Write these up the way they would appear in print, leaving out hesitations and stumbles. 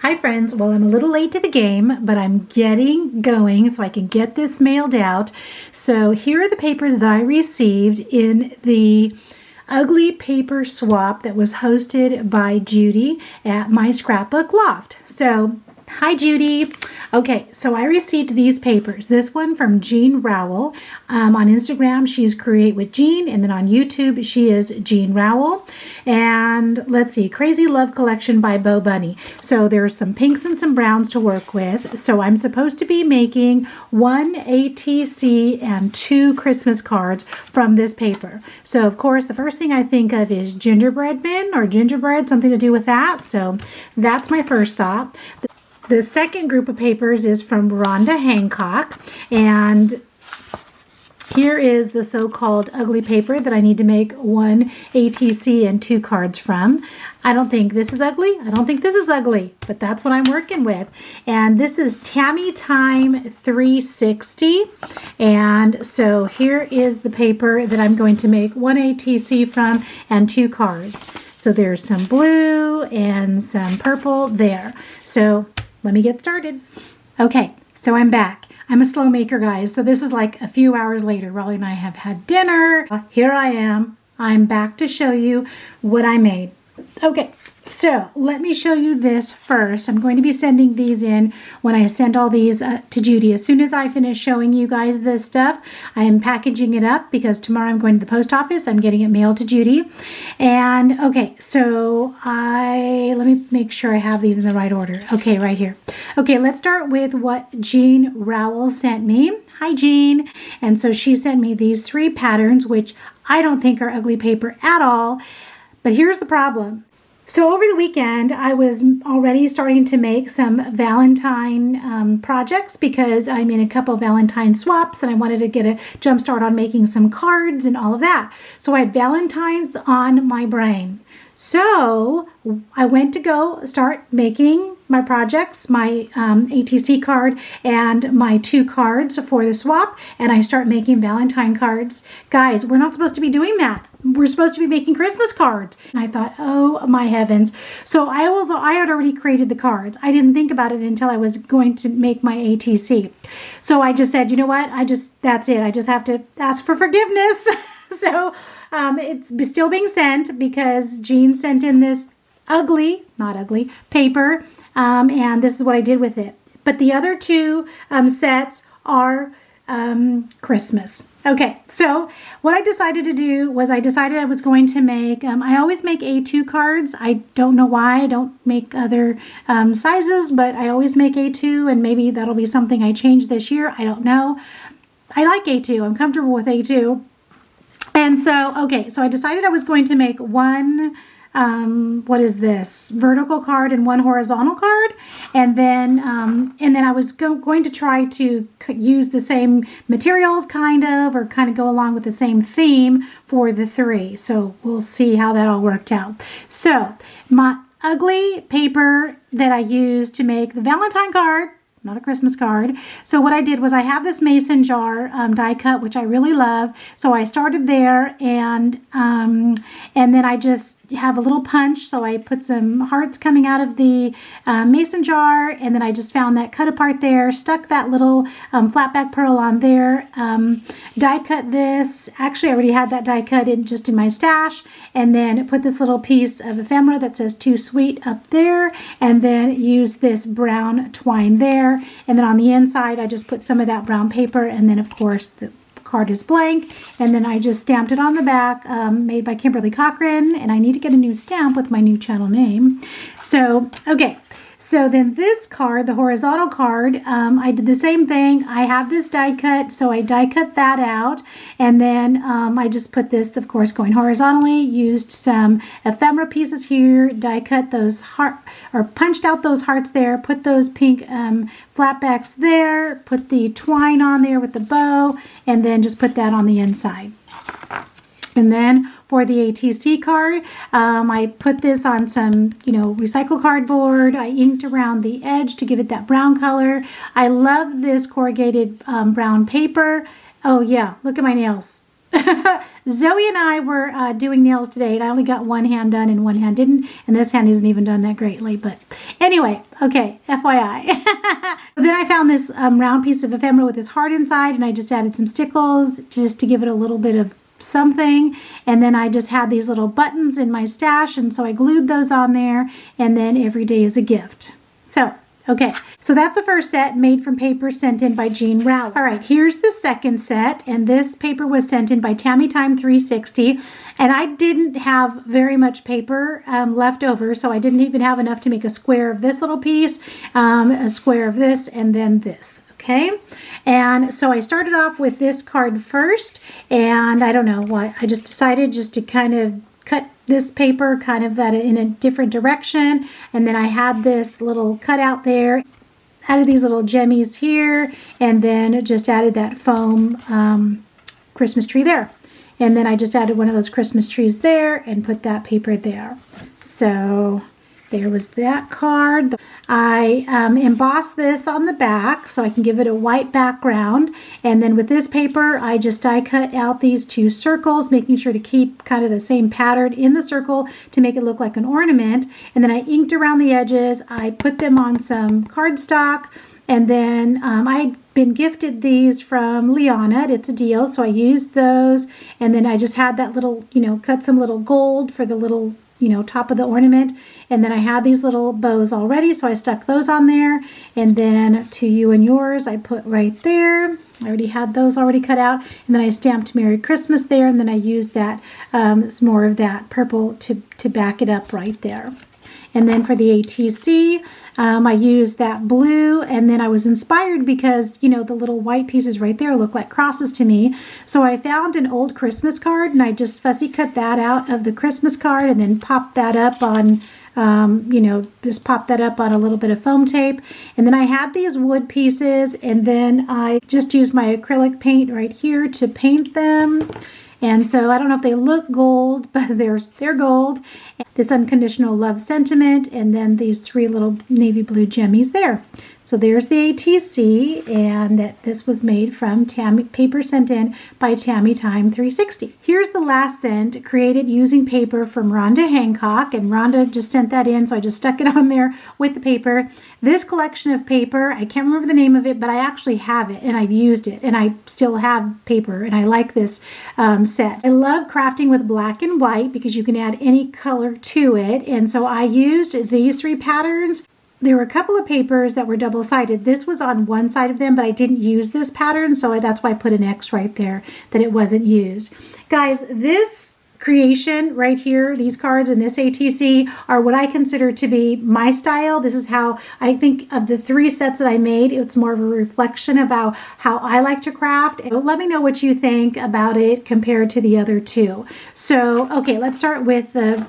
Hi friends, well I'm a little late to the game, but I'm getting going so I can get this mailed out. So here are the papers that I received in the ugly paper swap that was hosted by Judy at my Scrapbook Loft. So, hi Judy. Okay, so I received these papers. This one from Jean Rowell. On Instagram, she's Create with Jean, and then on YouTube, she is Jean Rowell. And let's see, Crazy Love Collection by Bo Bunny. So there's some pinks and some browns to work with. So I'm supposed to be making 1 ATC and 2 Christmas cards from this paper. So of course, the first thing I think of is gingerbread men or gingerbread, something to do with that. So that's my first thought. The second group of papers is from Rhonda Hancock, and here is the so-called ugly paper that I need to make 1 ATC and 2 cards from. I don't think this is ugly. I don't think this is ugly, but that's what I'm working with. And this is Tammy Time 360. And so here is the paper that I'm going to make 1 ATC from and 2 cards. So there's some blue and some purple there. So let me get started. Okay, so I'm back. I'm a slow maker, guys, so this is like a few hours later. Raleigh and I have had dinner. Here I am. I'm back to show you what I made. Okay, so let me show you this first. I'm going to be sending these in when I send all these to Judy. As soon as I finish showing you guys this stuff, I am packaging it up because tomorrow I'm going to the post office. I'm getting it mailed to Judy. And okay, so let me make sure I have these in the right order. Okay, right here. Okay, let's start with what Jean Rowell sent me. Hi, Jean. And so she sent me these 3 patterns, which I don't think are ugly paper at all. But here's the problem. So over the weekend, I was already starting to make some Valentine projects because I'm in a couple Valentine swaps and I wanted to get a jump start on making some cards and all of that. So I had Valentine's on my brain. So I went to go start making my projects, my ATC card and my 2 cards for the swap, and I start making Valentine cards. Guys, we're not supposed to be doing that. We're supposed to be making Christmas cards. And I thought, oh my heavens. So I had already created the cards. I didn't think about it until I was going to make my ATC. So I just said, you know what? That's it. I just have to ask for forgiveness. So it's still being sent because Jean sent in this not ugly, paper. And this is what I did with it. But the other 2 sets are Christmas. Okay, so what I decided to do was I was going to make, I always make A2 cards. I don't know why I don't make other sizes, but I always make A2, and maybe that'll be something I change this year. I don't know. I like A2. I'm comfortable with A2. And so, okay, so I decided I was going to make 1, what is this, vertical card and 1 horizontal card, and then I was going to try to use the same materials kind of go along with the same theme for the 3. So we'll see how that all worked out. So my ugly paper that I used to make the Valentine card, not a Christmas card. So what I did was I have this mason jar die cut, which I really love. So I started there, and then I just have a little punch. So I put some hearts coming out of the mason jar, and then I just found that cut apart there, stuck that little flat back pearl on there, die cut this. Actually, I already had that die cut just in my stash, and then put this little piece of ephemera that says Too Sweet up there, and then use this brown twine there. And then on the inside, I just put some of that brown paper, and then of course the card is blank, and then I just stamped it on the back, made by Kimberly Cochran, and I need to get a new stamp with my new channel name. So, okay. So then this card, the horizontal card, I did the same thing. I have this die cut, so I die cut that out. And then I just put this, of course, going horizontally, used some ephemera pieces here, die cut those punched out those hearts there, put those pink flatbacks there, put the twine on there with the bow, and then just put that on the inside. And then for the ATC card, I put this on some, recycled cardboard. I inked around the edge to give it that brown color. I love this corrugated brown paper. Oh yeah, look at my nails. Zoe and I were doing nails today, and I only got one hand done and one hand didn't, and this hand isn't even done that greatly, but anyway, okay, FYI. Then I found this round piece of ephemera with this heart inside, and I just added some stickles just to give it a little bit of something, and then I just had these little buttons in my stash, and so I glued those on there, and then every day is a gift. So okay, so that's the first set made from paper sent in by Jean Rowley. All right, here's the second set, and this paper was sent in by Tammy Time 360, and I didn't have very much paper left over, so I didn't even have enough to make a square of this little piece, a square of this, and then this. Okay, and so I started off with this card first, and I don't know why, I just decided just to kind of cut this paper kind of in a different direction, and then I had this little cutout there, added these little jemmies here, and then just added that foam Christmas tree there, and then I just added one of those Christmas trees there and put that paper there. So there was that card. I embossed this on the back so I can give it a white background, and then with this paper I just die cut out these two circles, making sure to keep kind of the same pattern in the circle to make it look like an ornament, and then I inked around the edges. I put them on some cardstock, and then I'd been gifted these from Liana. It's a deal, so I used those, and then I just had that little, cut some little gold for the little top of the ornament, and then I had these little bows already, so I stuck those on there, and then to you and yours I put right there. I already had those already cut out, and then I stamped Merry Christmas there, and then I used that some more of that purple to back it up right there. And then for the ATC, I used that blue, and then I was inspired because, the little white pieces right there look like crosses to me. So I found an old Christmas card, and I just fussy cut that out of the Christmas card and then popped that up on, just popped that up on a little bit of foam tape. And then I had these wood pieces, and then I just used my acrylic paint right here to paint them. And so I don't know if they look gold, but they're gold. This unconditional love sentiment, and then these three little navy blue jemmies there. So there's the ATC, and this was made from paper sent in by Tammy Time 360. Here's the last scent created using paper from Rhonda Hancock, and Rhonda just sent that in, so I just stuck it on there with the paper. This collection of paper, I can't remember the name of it, but I actually have it, and I've used it, and I still have paper, and I like this set. I love crafting with black and white because you can add any color to it, and so I used these three patterns. There were a couple of papers that were double-sided. This was on one side of them, but I didn't use this pattern, so that's why I put an X right there, that it wasn't used. Guys, this creation right here, these cards and this ATC are what I consider to be my style. This is how I think of the three sets that I made. It's more of a reflection of how I like to craft. Let me know what you think about it compared to the other two. So, okay, let's start with the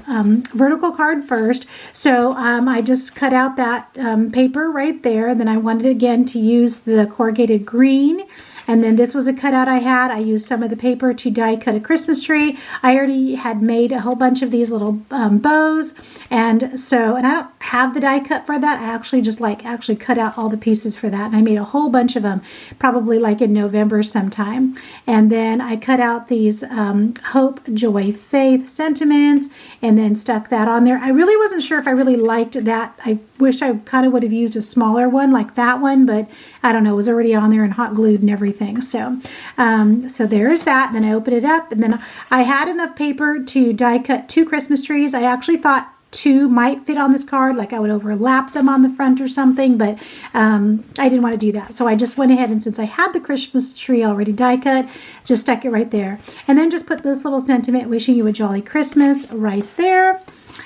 vertical card first. So I just cut out that paper right there, and then I wanted again to use the corrugated green. And then this was a cutout I had. I used some of the paper to die cut a Christmas tree. I already had made a whole bunch of these little bows. And I don't have the die cut for that. I actually just actually cut out all the pieces for that. And I made a whole bunch of them, probably like in November sometime. And then I cut out these hope, joy, faith sentiments, and then stuck that on there. I really wasn't sure if I really liked that. I wish I kind of would have used a smaller one like that one, but I don't know, it was already on there and hot glued and everything. So there's that. And then I opened it up, and then I had enough paper to die cut 2 Christmas trees. I actually thought 2 might fit on this card, like I would overlap them on the front or something, but I didn't want to do that. So I just went ahead, and since I had the Christmas tree already die cut, just stuck it right there. And then just put this little sentiment, wishing you a jolly Christmas, right there.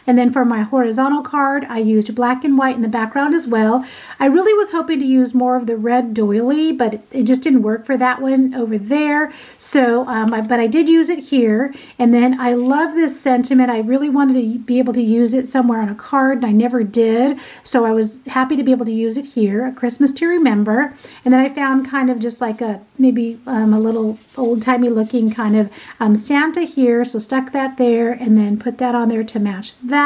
And then for my horizontal card, I used black and white in the background as well. I really was hoping to use more of the red doily, but it just didn't work for that one over there. So, but I did use it here. And then I love this sentiment. I really wanted to be able to use it somewhere on a card, and I never did. So I was happy to be able to use it here, a Christmas to remember. And then I found kind of just like maybe a little old-timey looking kind of Santa here. So stuck that there, and then put that on there to match that.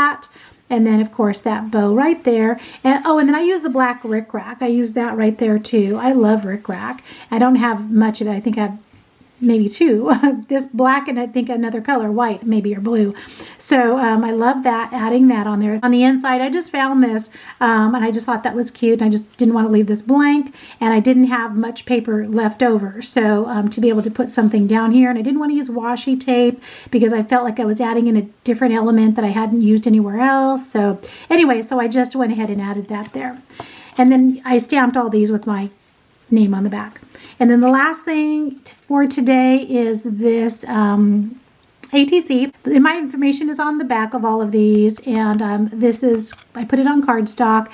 And then of course that bow right there. And then I use the black rickrack. I use that right there too. I love rickrack. I don't have much of it. I think I have maybe two, this black and I think another color, white maybe, or blue. So I love that, adding that on there. On the inside, I just found this and I just thought that was cute. I just didn't want to leave this blank, and I didn't have much paper left over. So to be able to put something down here, and I didn't want to use washi tape because I felt like I was adding in a different element that I hadn't used anywhere else. So anyway, so I just went ahead and added that there. And then I stamped all these with my name on the back. And then the last thing for today is this ATC. And my information is on the back of all of these, and this is, I put it on cardstock.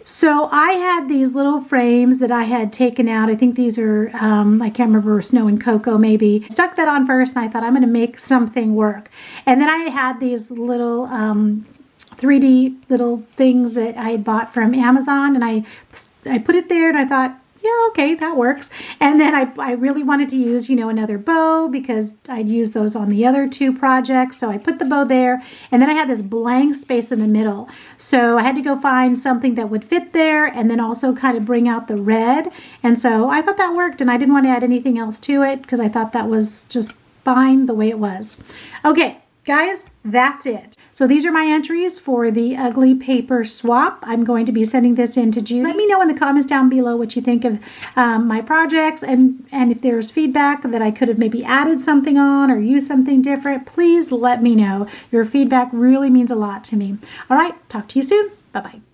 So I had these little frames that I had taken out. I think these are, I can't remember, Snow and Cocoa maybe. Stuck that on first, and I thought I'm going to make something work. And then I had these little 3D little things that I had bought from Amazon, and I put it there, and I thought, yeah, okay, that works. And then I really wanted to use, another bow because I'd used those on the other two projects. So I put the bow there, and then I had this blank space in the middle. So I had to go find something that would fit there and then also kind of bring out the red. And so I thought that worked, and I didn't want to add anything else to it because I thought that was just fine the way it was. Okay, guys, that's it. So these are my entries for the ugly paper swap. I'm going to be sending this in to Judy. Let me know in the comments down below what you think of my projects, and if there's feedback that I could have maybe added something on or used something different, please let me know. Your feedback really means a lot to me. All right, talk to you soon. Bye-bye.